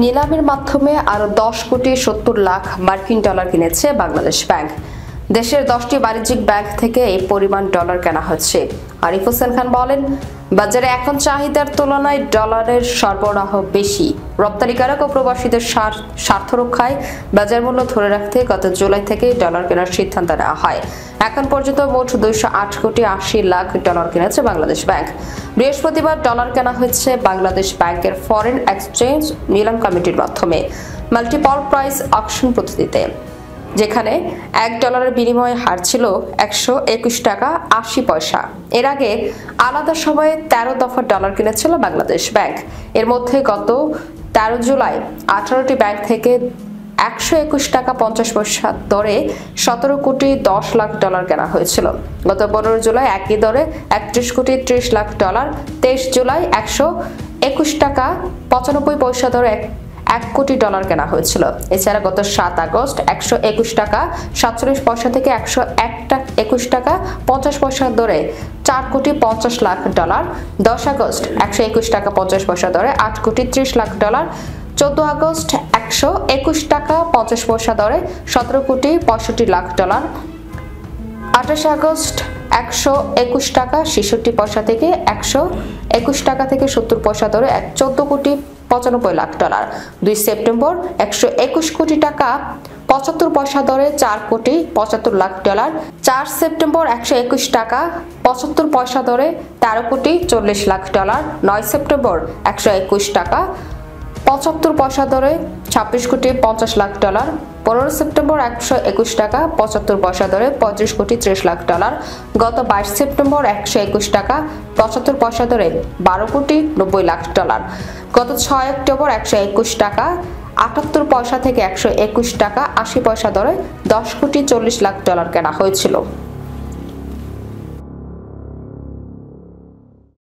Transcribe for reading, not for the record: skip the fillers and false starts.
নিলামের মাধ্যমে আরো 10,70,00,000 মার্কিন ডলার কিনেছে বাংলাদেশ ব্যাংক। দেশের 10টি বাণিজ্যিক ব্যাংক থেকে এই পরিমাণ ডলার কেনা হচ্ছে। আরিফ হোসেন খান বলেন, বাজারে এখন চাহিদার তুলনায় ডলারের সরবরাহ বেশি। রপ্তানিকারক ও প্রবাসীদের স্বার্থ রক্ষায় বাজার মূল্য ধরে রাখতে গত জুলাই থেকে ডলার কেনার সিদ্ধান্ত নেওয়া হয়। এখন পর্যন্ত মোট 208,80,00,000 ডলার কিনেছে বাংলাদেশ ব্যাংক। বৃহস্পতিবার ডলার কেনা হয়েছে বাংলাদেশ ব্যাংকের ফরেন এক্সচেঞ্জ নিলাম কমিটির মাধ্যমে মাল্টিপল প্রাইস অকশন পদ্ধতিতে, যেখানে $1 বিনিময় হার ছিল 121 টাকা 80 পয়সা। এর আগে আলাদা সময়ে 13 দফা ডলার কিনেছিল বাংলাদেশ ব্যাংক। এর মধ্যে গত 13 জুলাই 18টি ব্যাংক থেকে 121 টাকা 50 পয়সা দরে 17,10,00,000 ডলার কেনা হয়েছিল। গত 15 জুলাই একই দরে 31,30,00,000 ডলার, 23 জুলাই 121 টাকা 95 পয়সা দরে 1 কোটি ডলার কেনা হয়েছিল। এছাড়া গত 7 আগস্ট 121 টাকা 47 পয়সা থেকে 121 টাকা 50 পয়সা দরে 4,50,00,000 ডলার, 10 আগস্ট 121 টাকা 50 পয়সা দরে 8,30,00,000 ডলার, 14 আগস্ট 121 টাকা 50 পয়সা দরে 17,65,00,000 ডলার, 28 আগস্ট 121 টাকা 66 পয়সা থেকে 121 টাকা থেকে 70 পয়সা দরে 14,95,00,000 ডলার, 2 সেপ্টেম্বর 121 কোটি টাকা 75 পয়সা দরে 4,75,00,000 ডলার, 4 সেপ্টেম্বর 121 টাকা 75 পয়সা দরে 13,40,00,000 ডলার, 9 সেপ্টেম্বর 121 টাকা 75 পয়সা দরে 26,50,00,000 ডলার, 15 সেপ্টেম্বর 121 টাকা 75 পয়সা দরে 35,30,00,000 ডলার, গত 22 সেপ্টেম্বর 121 টাকা 75 পয়সা দরে 12,90,00,000 ডলার, গত 6 অক্টোবর 121 টাকা 78 পয়সা থেকে 121 টাকা 80 পয়সা দরে 10,40,00,000 ডলার কেনা হয়েছিল।